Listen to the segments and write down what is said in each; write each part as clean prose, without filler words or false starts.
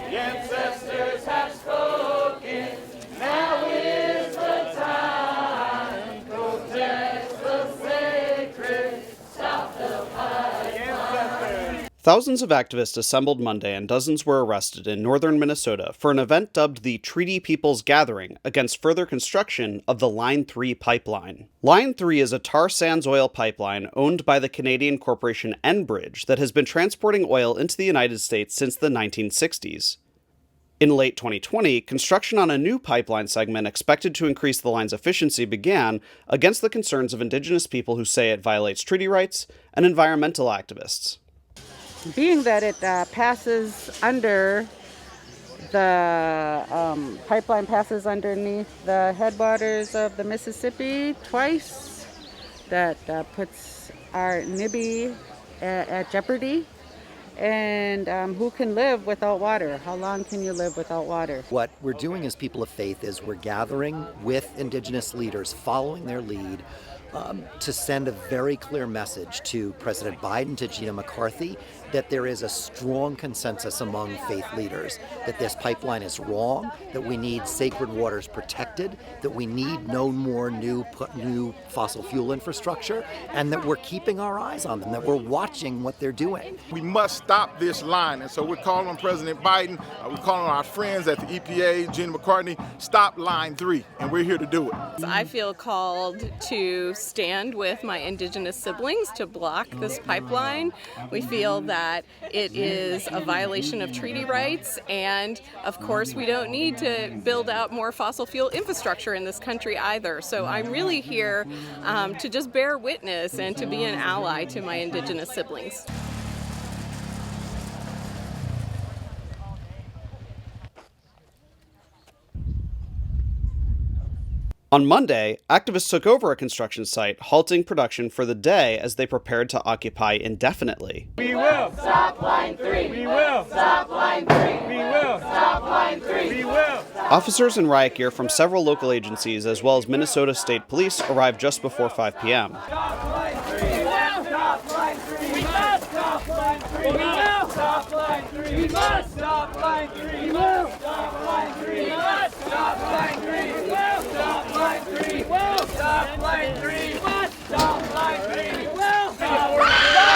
The ancestors have spoken. Now is the time. Protect the sacred. Stop the pipeline. Thousands of activists assembled Monday and dozens were arrested in northern Minnesota for an event dubbed the Treaty People's Gathering against further construction of the Line 3 pipeline. Line 3 is a tar sands oil pipeline owned by the Canadian Corporation Enbridge that has been transporting oil into the United States since the 1960s. In late 2020, construction on a new pipeline segment expected to increase the line's efficiency began against the concerns of indigenous people who say it violates treaty rights and environmental activists. Being that it passes under the pipeline passes underneath the headwaters of the Mississippi twice, that puts our NIBI at jeopardy. And who can live without water? How long can you live without water? What we're doing as people of faith is we're gathering with indigenous leaders, following their lead, to send a very clear message to President Biden, to Gina McCarthy, that there is a strong consensus among faith leaders that this pipeline is wrong, that we need sacred waters protected, that we need no more new fossil fuel infrastructure, and that we're keeping our eyes on them, that we're watching what they're doing. We must stop this line, and so we're calling on President Biden, we're calling on our friends at the EPA, Gina McCarthy, stop Line 3, and we're here to do it. I feel called to stand with my indigenous siblings to block this pipeline. We feel that it is a violation of treaty rights, and of course we don't need to build out more fossil fuel infrastructure in this country either. So I'm really here to just bear witness and to be an ally to my indigenous siblings. On Monday, activists took over a construction site, halting production for the day as they prepared to occupy indefinitely. We will stop Line 3. We will stop Line 3. We will stop Line 3. We will. Officers in riot gear from several local agencies, as well as Minnesota State Police, arrived just before 5 p.m. Stop Line 3. We will stop Line 3. We must stop Line 3. We will stop Line 3. We must stop Line 3. We will stop Line 3. We must stop Line 3. We will stop Line 3. We will stop Line 3. We must stop Line 3. We will stop Line 3.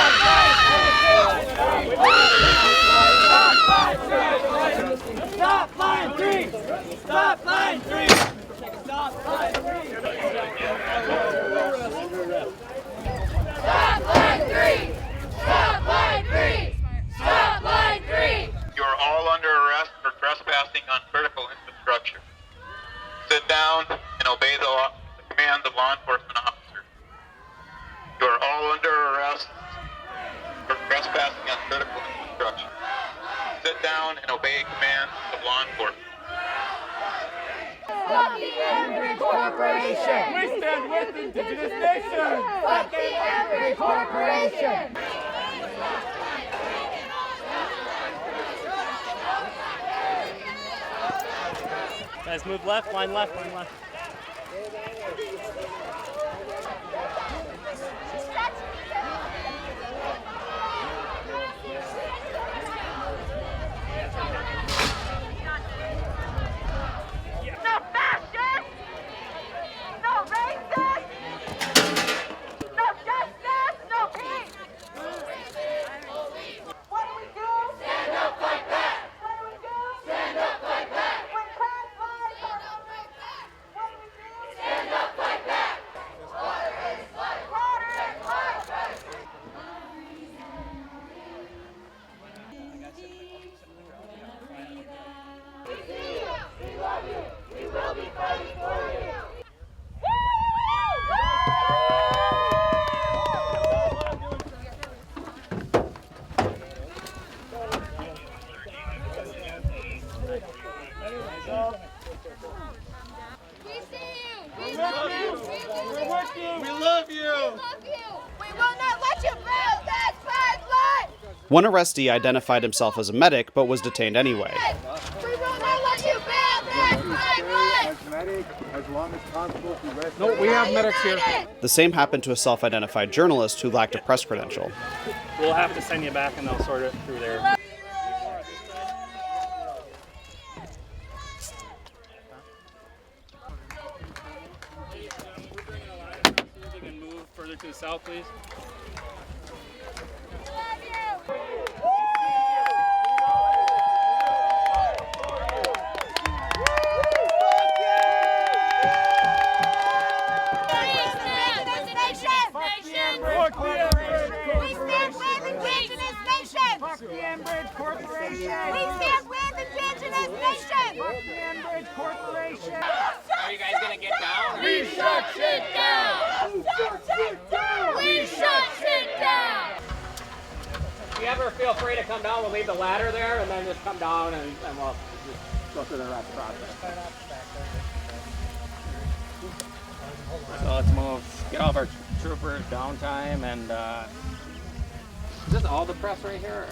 Stop Line 3. Stop Line 3. Stop Line 3. Stop Line 3. Stop Line 3. Stop Line 3. You are all under arrest for trespassing on critical infrastructure. Sit down and obey the commands of law enforcement officers. You are all under arrest for trespassing on critical infrastructure. Sit down and obey commands of law enforcement. Fuck the Enbridge Corporation! We stand with indigenous nations! Fuck the Enbridge Corporation! Guys, move left, line left, line left. No fascist! No racist! No justice! No peace! What do we do? Stand up like that! What do we do? Stand up like that! When trans lives are... What do we do? Stand up like that! Water is life! Water is life! We see you! We love you! We will be fighting for you! We see you! We love you! We're with you! We love you! Love you! We will not let you build this pipeline! One arrestee identified himself as a medic but was detained anyway. We will not let you build this pipeline! As long as possible to rest. No, we have medics here. The same happened to a self-identified journalist who lacked a press credential. We'll have to send you back and they'll sort it through there. to the south, please. We stand with indigenous nations! Fuck the Enbridge Corporation! We stand with indigenous nations! Fuck the Enbridge Corporation! Are you guys gonna get down? We shut shit down! We shut shit down! We shut shit down! If you ever feel free to come down, we'll leave the ladder there and then just come down and we'll just go through the rest process. So let's move, get all of our troopers downtime and is this all the press right here?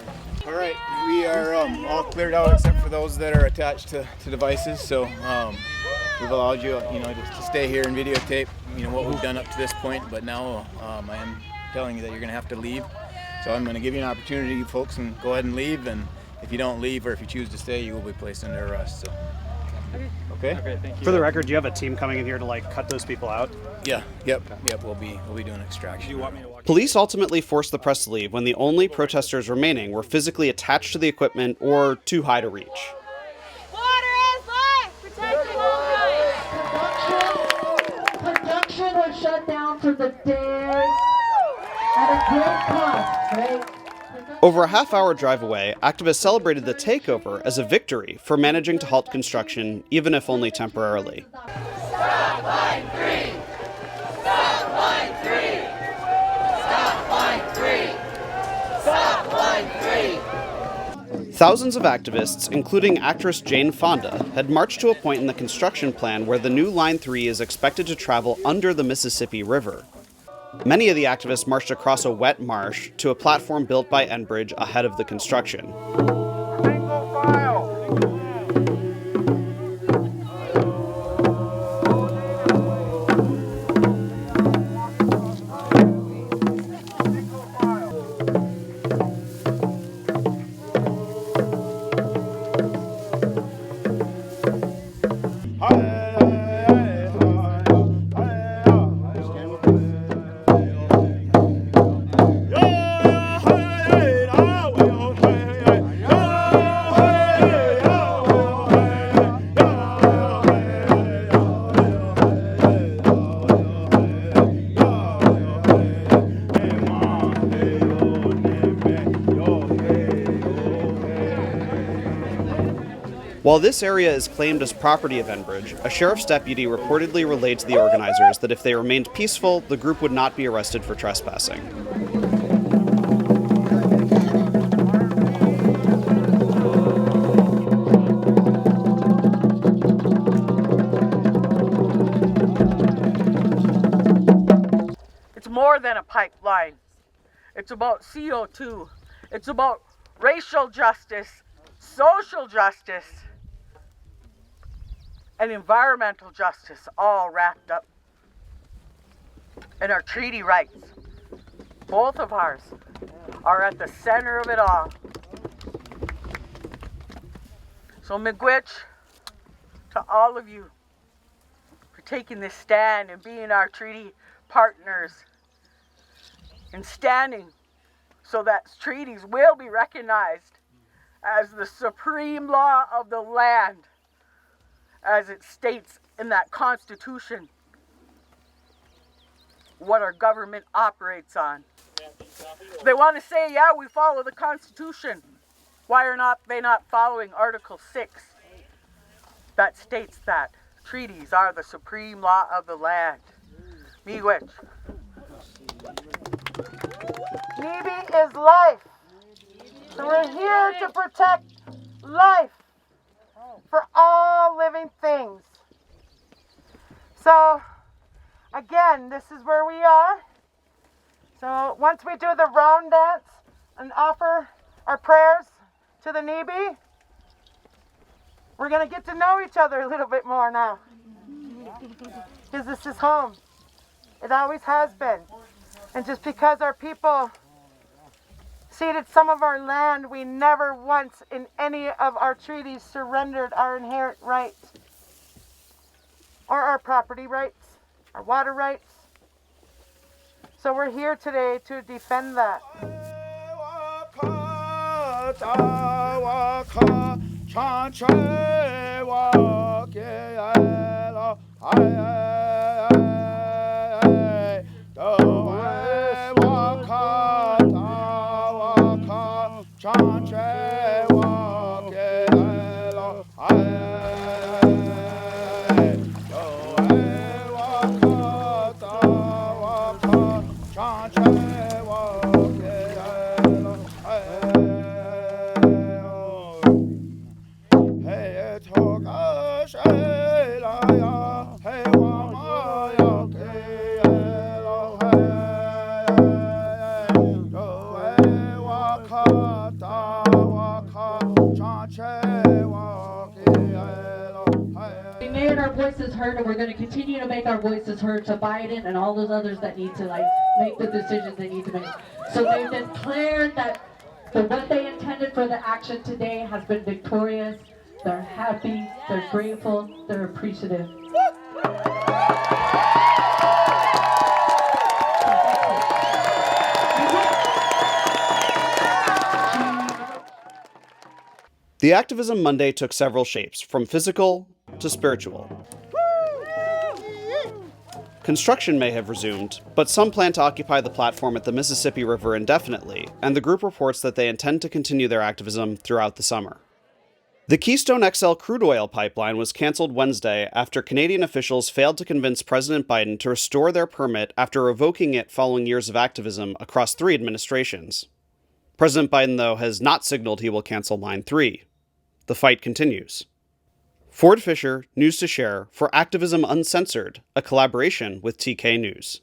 All right, we are all cleared out except for those that are attached to devices. So we've allowed you, to stay here and videotape, what we've done up to this point. But now I am telling you that you're going to have to leave. So I'm going to give you an opportunity, you folks, and go ahead and leave. And if you don't leave or if you choose to stay, you will be placed under arrest. So. Okay. Okay, thank you. For the record, do you have a team coming in here to cut those people out? Yeah. Yep. We'll be doing extraction. Do you want me to walk? Police ultimately forced the press to leave when the only protesters remaining were physically attached to the equipment or too high to reach. Water is life! Protecting all life! Production was shut down for the day at a great cost, right? Over a half-hour drive away, activists celebrated the takeover as a victory for managing to halt construction, even if only temporarily. Stop line 3! Stop line 3! Stop line 3! Stop line 3! Thousands of activists, including actress Jane Fonda, had marched to a point in the construction plan where the new Line 3 is expected to travel under the Mississippi River. Many of the activists marched across a wet marsh to a platform built by Enbridge ahead of the construction. Single file! While this area is claimed as property of Enbridge, a sheriff's deputy reportedly relayed to the organizers that if they remained peaceful, the group would not be arrested for trespassing. It's more than a pipeline. It's about CO2. It's about racial justice, social justice, and environmental justice, all wrapped up in our treaty rights. Both of ours are at the center of it all. So miigwech to all of you for taking this stand and being our treaty partners and standing so that treaties will be recognized as the supreme law of the land, as it states in that Constitution what our government operates on. They want to say, yeah, we follow the Constitution. Why are they not following Article 6 that states that treaties are the supreme law of the land? Miigwech. Nibi is life. So we're here to protect life for all living things. So again, this is where we are. So once we do the round dance and offer our prayers to the Nibi, we're going to get to know each other a little bit more now. Because this is home. It always has been. And just because our people ceded some of our land, we never once in any of our treaties surrendered our inherent rights or our property rights, our water rights. So we're here today to defend that. We made our voices heard, and we're going to continue to make our voices heard to Biden and all those others that need to make the decisions they need to make. So they've declared that what they intended for the action today has been victorious. They're happy, they're grateful, they're appreciative. The Activism Monday took several shapes, from physical to spiritual. Construction may have resumed, but some plan to occupy the platform at the Mississippi River indefinitely, and the group reports that they intend to continue their activism throughout the summer. The Keystone XL crude oil pipeline was canceled Wednesday after Canadian officials failed to convince President Biden to restore their permit after revoking it following years of activism across 3 administrations. President Biden, though, has not signaled he will cancel Line 3. The fight continues. Ford Fisher, News to Share, for Activism Uncensored, a collaboration with TK News.